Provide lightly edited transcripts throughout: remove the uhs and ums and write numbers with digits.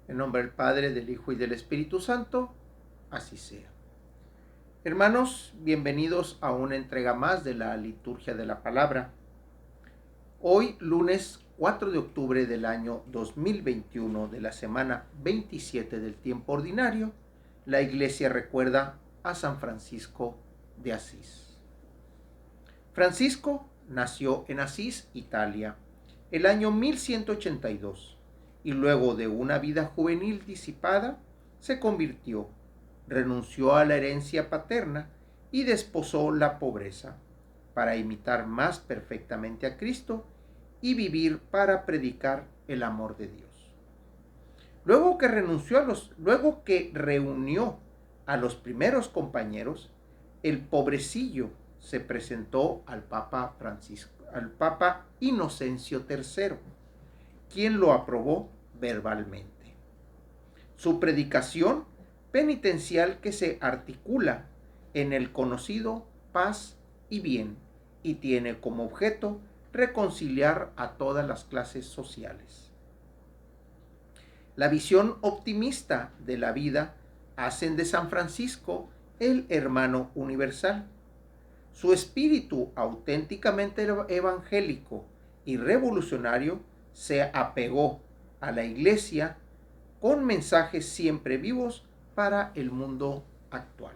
En nombre del Padre, del Hijo y del Espíritu Santo, así sea. Hermanos, bienvenidos a una entrega más de la liturgia de la palabra. Hoy, lunes 4 de octubre del año 2021, de la semana 27 del tiempo ordinario, la Iglesia recuerda a San Francisco de Asís. Francisco nació en Asís, Italia, el año 1182 y luego de una vida juvenil disipada, se convirtió, renunció a la herencia paterna y desposó la pobreza para imitar más perfectamente a Cristo y vivir para predicar el amor de Dios. Luego que reunió a los primeros compañeros, el pobrecillo se presentó al Papa Inocencio III, quien lo aprobó verbalmente. Su predicación penitencial, que se articula en el conocido paz y bien y tiene como objeto reconciliar a todas las clases sociales. La visión optimista de la vida hacen de San Francisco el hermano universal. Su espíritu auténticamente evangélico y revolucionario se apegó a la Iglesia con mensajes siempre vivos para el mundo actual.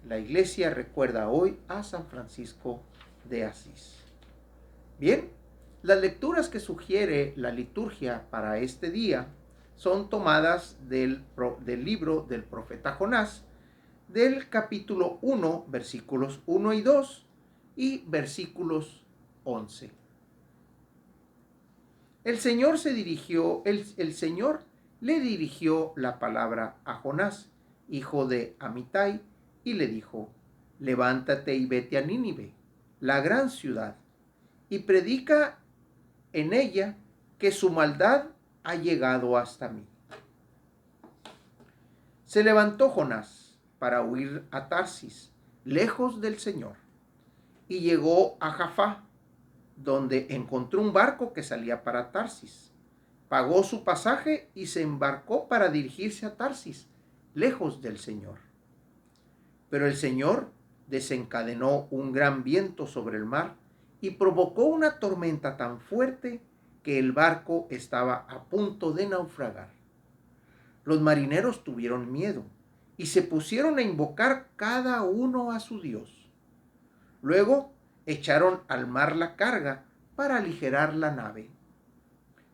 La Iglesia recuerda hoy a San Francisco de Asís. Bien, las lecturas que sugiere la liturgia para este día son tomadas del libro del profeta Jonás, del capítulo 1, versículos 1 y 2 y versículos 11. El Señor le dirigió la palabra a Jonás, hijo de Amitai, y le dijo: levántate y vete a Nínive, la gran ciudad, y predica en ella que su maldad ha llegado hasta mí. Se levantó Jonás para huir a Tarsis, lejos del Señor, y llegó a Jaffa, donde encontró un barco que salía para Tarsis. Pagó su pasaje y se embarcó para dirigirse a Tarsis, lejos del Señor. Pero el Señor desencadenó un gran viento sobre el mar y provocó una tormenta tan fuerte que el barco estaba a punto de naufragar. Los marineros tuvieron miedo y se pusieron a invocar cada uno a su Dios. Luego echaron al mar la carga para aligerar la nave.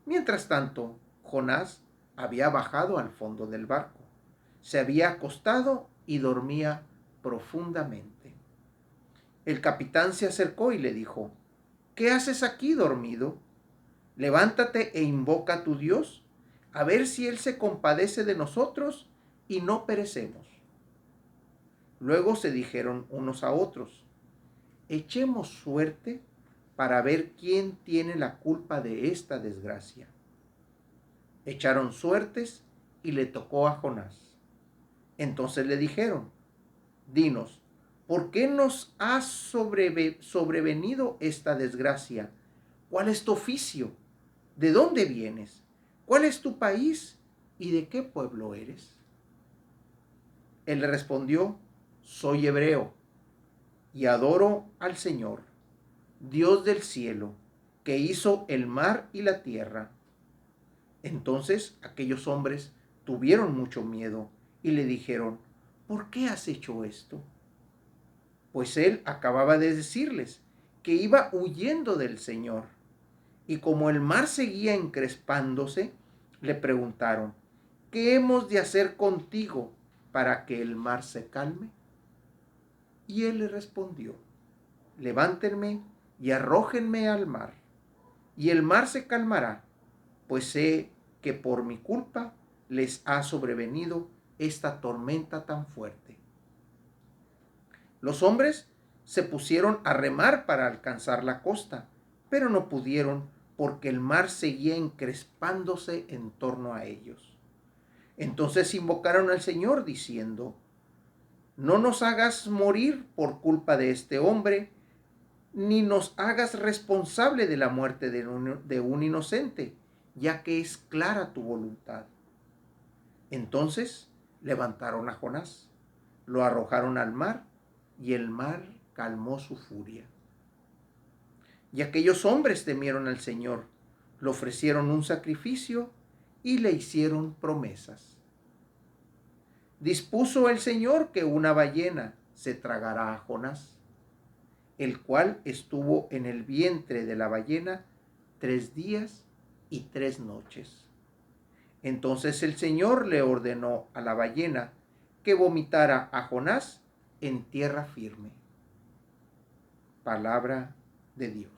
Mientras tanto, Jonás había bajado al fondo del barco, se había acostado y dormía profundamente. El capitán se acercó y le dijo: ¿qué haces aquí dormido? Levántate e invoca a tu Dios, a ver si Él se compadece de nosotros y no perecemos. Luego se dijeron unos a otros: echemos suerte para ver quién tiene la culpa de esta desgracia. Echaron suertes y le tocó a Jonás. Entonces le dijeron: dinos, ¿por qué nos ha sobrevenido esta desgracia? ¿Cuál es tu oficio? ¿De dónde vienes? ¿Cuál es tu país? ¿Y de qué pueblo eres? Él le respondió: soy hebreo y adoro al Señor, Dios del cielo, que hizo el mar y la tierra. Entonces aquellos hombres tuvieron mucho miedo y le dijeron: ¿por qué has hecho esto? Pues él acababa de decirles que iba huyendo del Señor. Y como el mar seguía encrespándose, le preguntaron: ¿qué hemos de hacer contigo para que el mar se calme? Y él le respondió: levántenme y arrójenme al mar, y el mar se calmará, pues sé que por mi culpa les ha sobrevenido esta tormenta tan fuerte. Los hombres se pusieron a remar para alcanzar la costa, pero no pudieron porque el mar seguía encrespándose en torno a ellos. Entonces invocaron al Señor diciendo: no nos hagas morir por culpa de este hombre, ni nos hagas responsable de la muerte de un inocente, ya que es clara tu voluntad. Entonces levantaron a Jonás, lo arrojaron al mar, y el mar calmó su furia. Y aquellos hombres temieron al Señor, le ofrecieron un sacrificio y le hicieron promesas. Dispuso el Señor que una ballena se tragara a Jonás, el cual estuvo en el vientre de la ballena 3 días y 3 noches. Entonces el Señor le ordenó a la ballena que vomitara a Jonás en tierra firme. Palabra de Dios.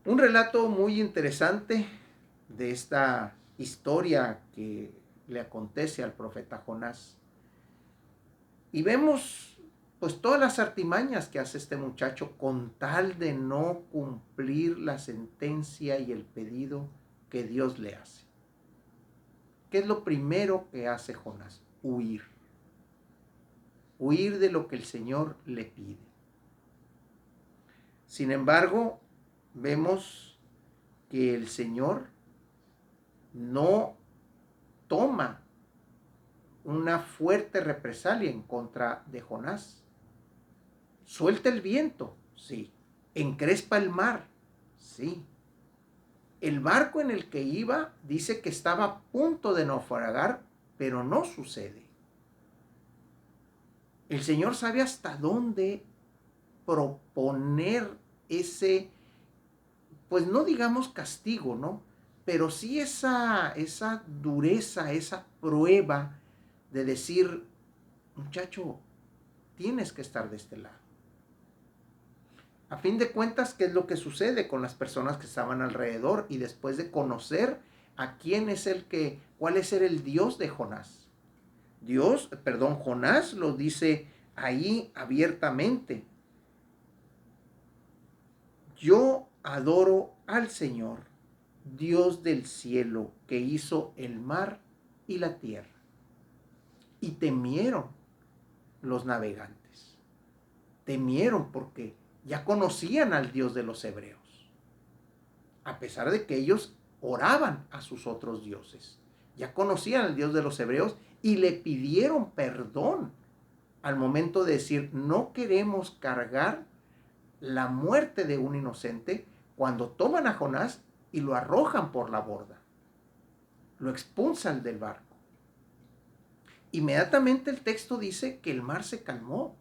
Un relato muy interesante de esta historia que le acontece al profeta Jonás. Y vemos pues todas las artimañas que hace este muchacho con tal de no cumplir la sentencia y el pedido que Dios le hace. ¿Qué es lo primero que hace Jonás? Huir. Huir de lo que el Señor le pide. Sin embargo, vemos que el Señor no toma una fuerte represalia en contra de Jonás. Suelta el viento, sí. Encrespa el mar, sí. El barco en el que iba dice que estaba a punto de naufragar, pero no sucede. El Señor sabe hasta dónde proponer ese, pues no digamos castigo, ¿no? Pero sí esa dureza, esa prueba de decir, muchacho, tienes que estar de este lado. A fin de cuentas, ¿qué es lo que sucede con las personas que estaban alrededor? Y después de conocer a cuál es el Dios de Jonás. Jonás lo dice ahí abiertamente. Yo adoro al Señor, Dios del cielo, que hizo el mar y la tierra. Y temieron los navegantes. Temieron porque ya conocían al Dios de los hebreos, a pesar de que ellos oraban a sus otros dioses. Ya conocían al Dios de los hebreos y le pidieron perdón al momento de decir, no queremos cargar la muerte de un inocente, cuando toman a Jonás y lo arrojan por la borda. Lo expulsan del barco. Inmediatamente el texto dice que el mar se calmó,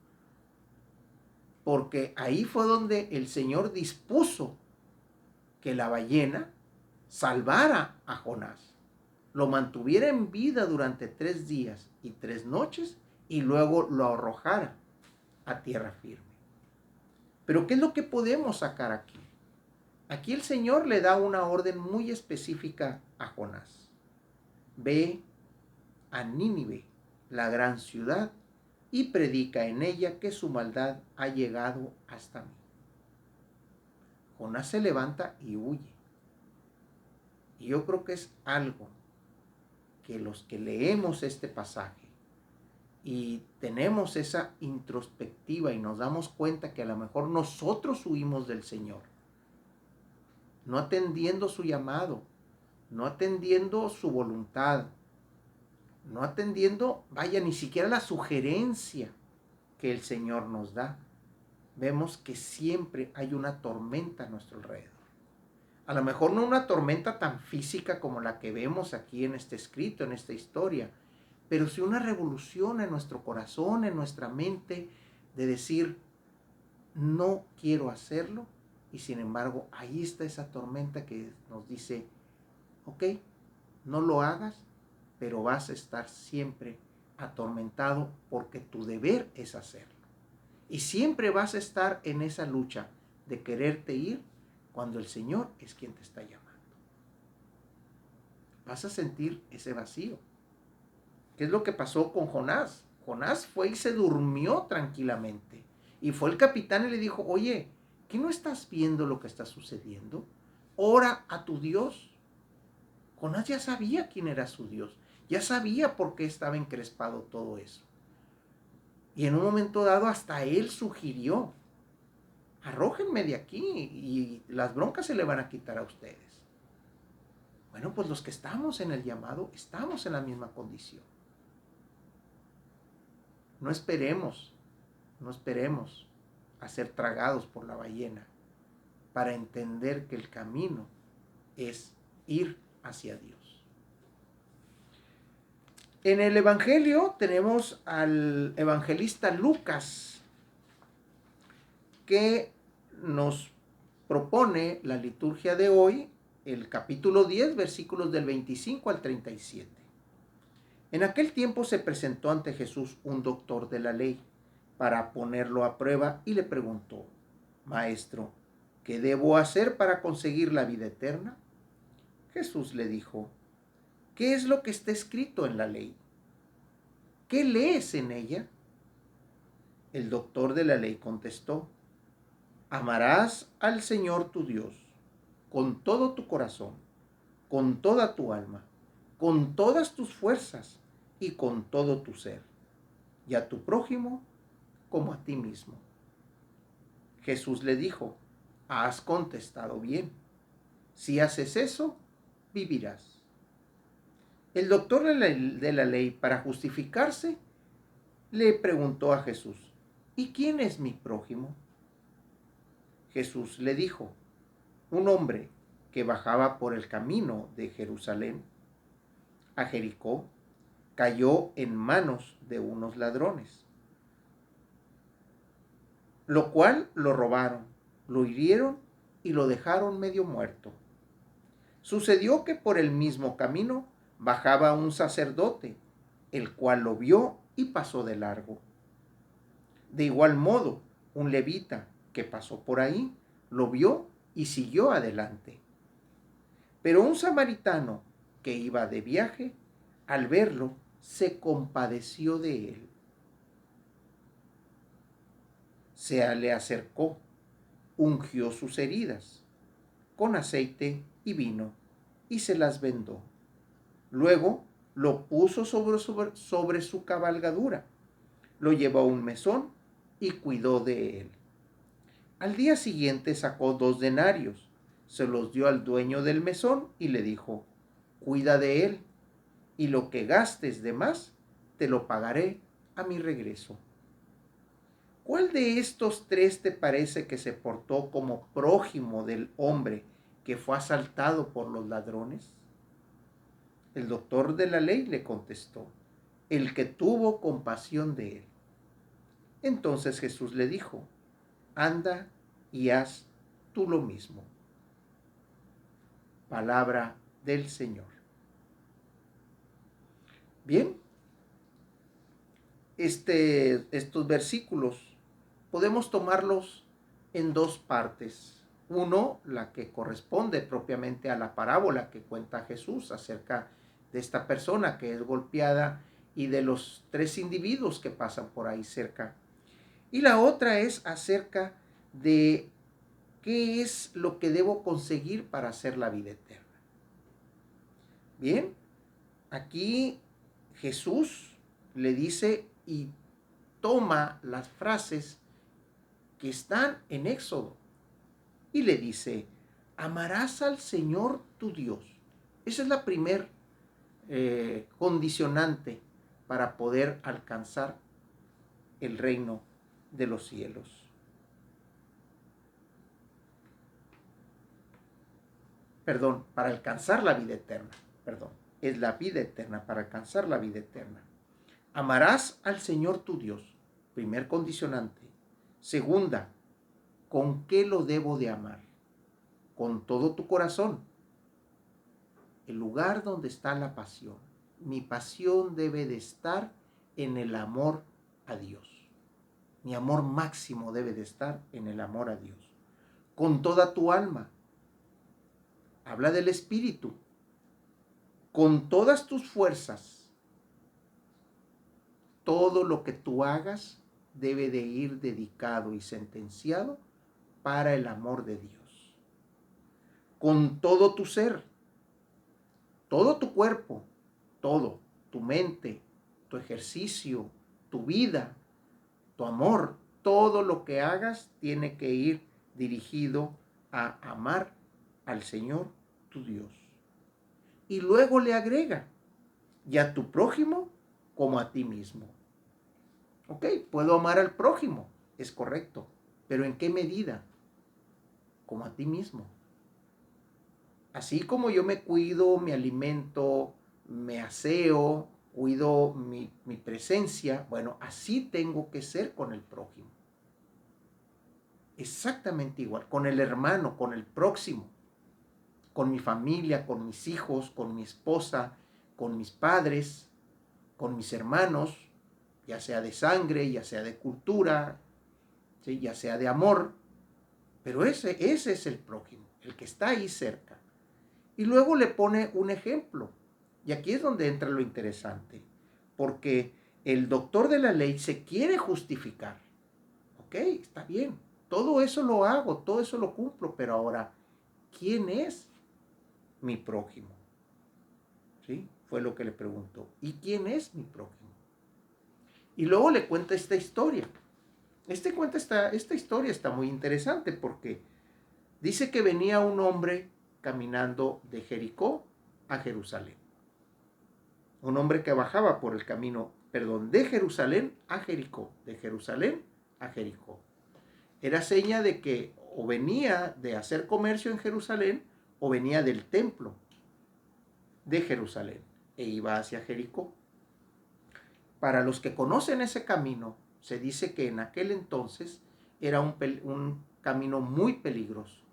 porque ahí fue donde el Señor dispuso que la ballena salvara a Jonás, lo mantuviera en vida durante 3 días y 3 noches y luego lo arrojara a tierra firme. Pero ¿qué es lo que podemos sacar aquí? Aquí el Señor le da una orden muy específica a Jonás. Ve a Nínive, la gran ciudad, y predica en ella que su maldad ha llegado hasta mí. Jonás se levanta y huye. Y yo creo que es algo que los que leemos este pasaje y tenemos esa introspectiva y nos damos cuenta que a lo mejor nosotros huimos del Señor, no atendiendo su llamado, no atendiendo su voluntad, no atendiendo, ni siquiera la sugerencia que el Señor nos da. Vemos que siempre hay una tormenta a nuestro alrededor. A lo mejor no una tormenta tan física como la que vemos aquí en este escrito, en esta historia, pero sí una revolución en nuestro corazón, en nuestra mente, de decir, no quiero hacerlo, y sin embargo ahí está esa tormenta que nos dice, ok, no lo hagas, pero vas a estar siempre atormentado porque tu deber es hacerlo. Y siempre vas a estar en esa lucha de quererte ir cuando el Señor es quien te está llamando. Vas a sentir ese vacío. ¿Qué es lo que pasó con Jonás? Jonás fue y se durmió tranquilamente. Y fue el capitán y le dijo, oye, ¿qué no estás viendo lo que está sucediendo? Ora a tu Dios. Jonás ya sabía quién era su Dios. Ya sabía por qué estaba encrespado todo eso. Y en un momento dado hasta él sugirió, arrójenme de aquí y las broncas se le van a quitar a ustedes. Bueno, pues los que estamos en el llamado estamos en la misma condición. No esperemos, no esperemos a ser tragados por la ballena para entender que el camino es ir hacia Dios. En el Evangelio tenemos al evangelista Lucas, que nos propone la liturgia de hoy, el capítulo 10, versículos del 25 al 37. En aquel tiempo se presentó ante Jesús un doctor de la ley para ponerlo a prueba y le preguntó: Maestro, ¿qué debo hacer para conseguir la vida eterna? Jesús le dijo: ¿Qué es lo que está escrito en la ley? ¿Qué lees en ella? El doctor de la ley contestó: Amarás al Señor tu Dios con todo tu corazón, con toda tu alma, con todas tus fuerzas y con todo tu ser, y a tu prójimo como a ti mismo. Jesús le dijo: Has contestado bien. Si haces eso, vivirás. El doctor de la ley, para justificarse, le preguntó a Jesús: ¿Y quién es mi prójimo? Jesús le dijo: Un hombre que bajaba por el camino de Jerusalén a Jericó cayó en manos de unos ladrones, lo cual lo robaron, lo hirieron y lo dejaron medio muerto. Sucedió que por el mismo camino bajaba un sacerdote, el cual lo vio y pasó de largo. De igual modo, un levita que pasó por ahí lo vio y siguió adelante. Pero un samaritano que iba de viaje, al verlo, se compadeció de él. Se le acercó, ungió sus heridas con aceite y vino y se las vendó. Luego lo puso sobre su cabalgadura, lo llevó a un mesón y cuidó de él. Al día siguiente sacó 2 denarios, se los dio al dueño del mesón y le dijo: Cuida de él, y lo que gastes de más te lo pagaré a mi regreso. ¿Cuál de estos 3 te parece que se portó como prójimo del hombre que fue asaltado por los ladrones? El doctor de la ley le contestó: El que tuvo compasión de él. Entonces Jesús le dijo: Anda y haz tú lo mismo. Palabra del Señor. Bien, estos versículos podemos tomarlos en 2 partes. Uno, la que corresponde propiamente a la parábola que cuenta Jesús acerca de esta persona que es golpeada y de los 3 individuos que pasan por ahí cerca. Y la otra es acerca de qué es lo que debo conseguir para hacer la vida eterna. Bien, aquí Jesús le dice y toma las frases que están en Éxodo y le dice: amarás al Señor tu Dios. Esa es la primer condicionante para poder alcanzar el reino de los cielos. Perdón, para alcanzar la vida eterna. Perdón, es la vida eterna, para alcanzar la vida eterna. Amarás al Señor tu Dios. Primer condicionante. Segunda, ¿con qué lo debo de amar? Con todo tu corazón. El lugar donde está la pasión. Mi pasión debe de estar en el amor a Dios. Mi amor máximo debe de estar en el amor a Dios. Con toda tu alma. Habla del espíritu. Con todas tus fuerzas. Todo lo que tú hagas debe de ir dedicado y sentenciado para el amor de Dios. Con todo tu ser, todo tu cuerpo, todo, tu mente, tu ejercicio, tu vida, tu amor, todo lo que hagas tiene que ir dirigido a amar al Señor tu Dios. Y luego le agrega, y a tu prójimo como a ti mismo. Ok, puedo amar al prójimo, es correcto, pero ¿en qué medida? Como a ti mismo. Así como yo me cuido, me alimento, me aseo, cuido mi presencia, bueno, así tengo que ser con el prójimo. Exactamente igual, con el hermano, con el próximo, con mi familia, con mis hijos, con mi esposa, con mis padres, con mis hermanos, ya sea de sangre, ya sea de cultura, ¿sí? Ya sea de amor, pero ese es el prójimo, el que está ahí cerca. Y luego le pone un ejemplo. Y aquí es donde entra lo interesante, porque el doctor de la ley se quiere justificar. Ok, está bien, todo eso lo hago, todo eso lo cumplo, pero ahora, ¿quién es mi prójimo? ¿Sí? Fue lo que le preguntó. ¿Y quién es mi prójimo? Y luego le cuenta esta historia. Esta historia está muy interesante porque dice que venía un hombre caminando de Jericó a Jerusalén. Un hombre que bajaba por el camino, de Jerusalén a Jericó, de Jerusalén a Jericó. Era seña de que o venía de hacer comercio en Jerusalén o venía del templo de Jerusalén e iba hacia Jericó. Para los que conocen ese camino, se dice que en aquel entonces era un camino muy peligroso.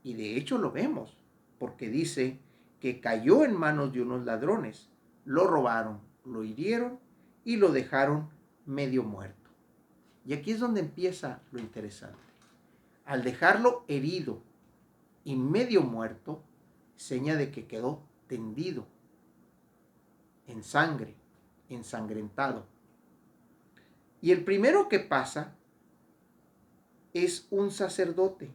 Y de hecho lo vemos, porque dice que cayó en manos de unos ladrones, lo robaron, lo hirieron y lo dejaron medio muerto. Y aquí es donde empieza lo interesante. Al dejarlo herido y medio muerto, seña de que quedó tendido en sangre, ensangrentado. Y el primero que pasa es un sacerdote.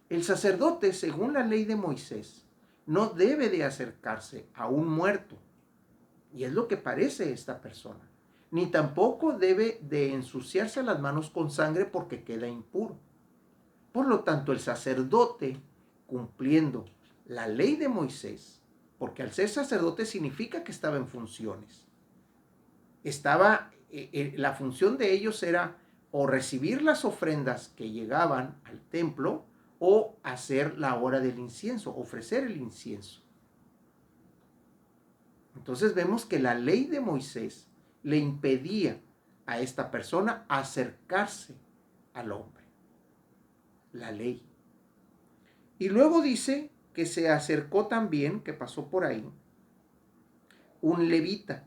El sacerdote, según la ley de Moisés, no debe de acercarse a un muerto. Y es lo que parece esta persona. Ni tampoco debe de ensuciarse las manos con sangre porque queda impuro. Por lo tanto, el sacerdote, cumpliendo la ley de Moisés, porque al ser sacerdote significa que estaba en funciones. La función de ellos era o recibir las ofrendas que llegaban al templo o hacer la hora del incienso, ofrecer el incienso. Entonces vemos que la ley de Moisés le impedía a esta persona acercarse al hombre. La ley. Y luego dice que se acercó también, que pasó por ahí, un levita.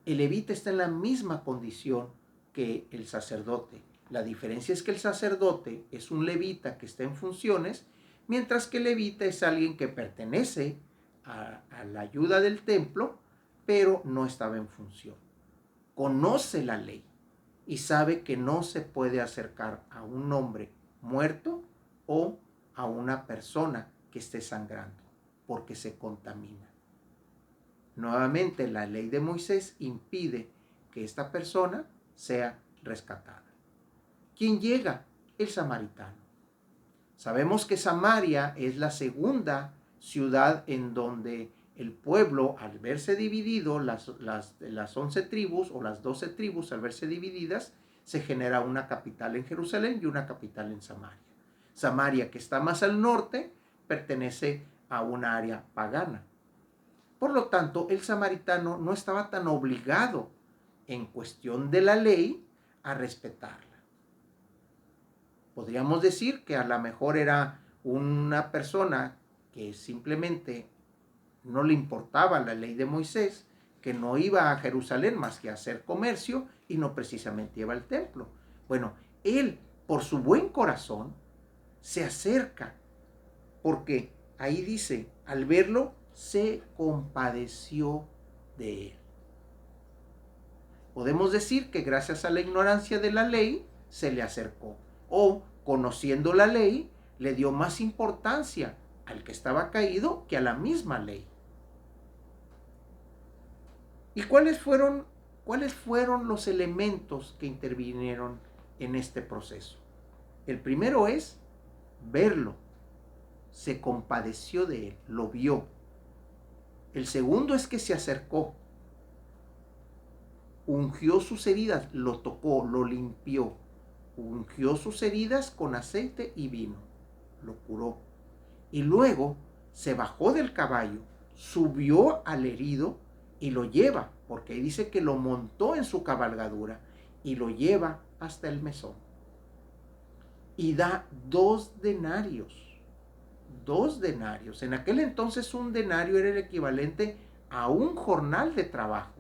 El levita está en la misma condición que el sacerdote. La diferencia es que el sacerdote es un levita que está en funciones, mientras que el levita es alguien que pertenece a la ayuda del templo, pero no estaba en función. Conoce la ley y sabe que no se puede acercar a un hombre muerto o a una persona que esté sangrando, porque se contamina. Nuevamente, la ley de Moisés impide que esta persona sea rescatada. ¿Quién llega? El samaritano. Sabemos que Samaria es la segunda ciudad en donde el pueblo, al verse dividido, las 11 tribus o las 12 tribus, al verse divididas, se genera una capital en Jerusalén y una capital en Samaria. Samaria, que está más al norte, pertenece a una área pagana. Por lo tanto, el samaritano no estaba tan obligado en cuestión de la ley a respetarla. Podríamos decir que a lo mejor era una persona que simplemente no le importaba la ley de Moisés, que no iba a Jerusalén más que a hacer comercio y no precisamente iba al templo. Bueno, él, por su buen corazón, se acerca, porque ahí dice, al verlo, se compadeció de él. Podemos decir que gracias a la ignorancia de la ley se le acercó, o conociendo la ley le dio más importancia al que estaba caído que a la misma ley. ¿Y cuáles fueron los elementos que intervinieron en este proceso? El primero es verlo, se compadeció de él, lo vio. El segundo es que se acercó, ungió sus heridas, lo tocó, lo limpió, ungió sus heridas con aceite y vino, lo curó. Y luego se bajó del caballo, subió al herido y lo lleva, porque dice que lo montó en su cabalgadura y lo lleva hasta el mesón. Y da 2 denarios. 2 denarios. En aquel entonces un denario era el equivalente a un jornal de trabajo.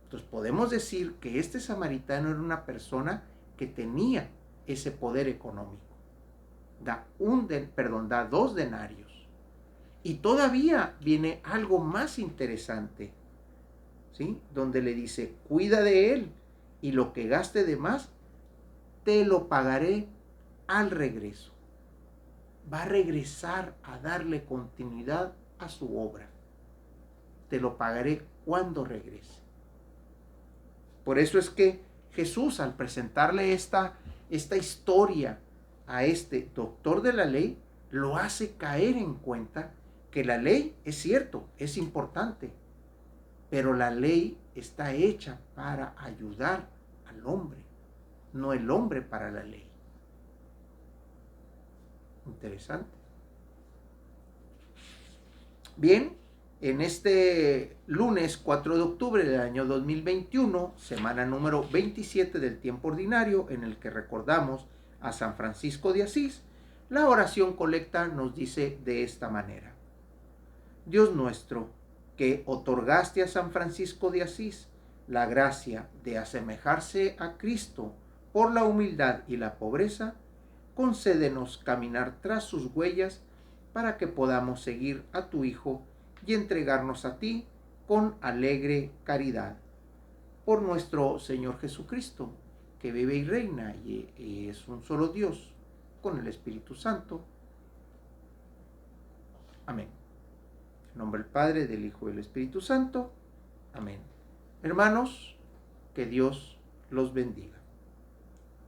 Entonces podemos decir que este samaritano era una persona que tenía ese poder económico. Da 2 denarios. Y todavía viene algo más interesante, ¿sí? Donde le dice, cuida de él y lo que gaste de más, te lo pagaré al regreso. Va a regresar a darle continuidad a su obra. Te lo pagaré cuando regrese. Por eso es que Jesús, al presentarle esta historia a este doctor de la ley, lo hace caer en cuenta que la ley es cierto, es importante, pero la ley está hecha para ayudar al hombre, no el hombre para la ley. Interesante. Bien, en este lunes 4 de octubre del año 2021, semana número 27 del tiempo ordinario, en el que recordamos a San Francisco de Asís, la oración colecta nos dice de esta manera: Dios nuestro, que otorgaste a San Francisco de Asís la gracia de asemejarse a Cristo por la humildad y la pobreza, concédenos caminar tras sus huellas para que podamos seguir a tu Hijo y entregarnos a ti con alegre caridad. Por nuestro Señor Jesucristo, que vive y reina y es un solo Dios, con el Espíritu Santo. Amén. En nombre del Padre, del Hijo y del Espíritu Santo. Amén. Hermanos, que Dios los bendiga.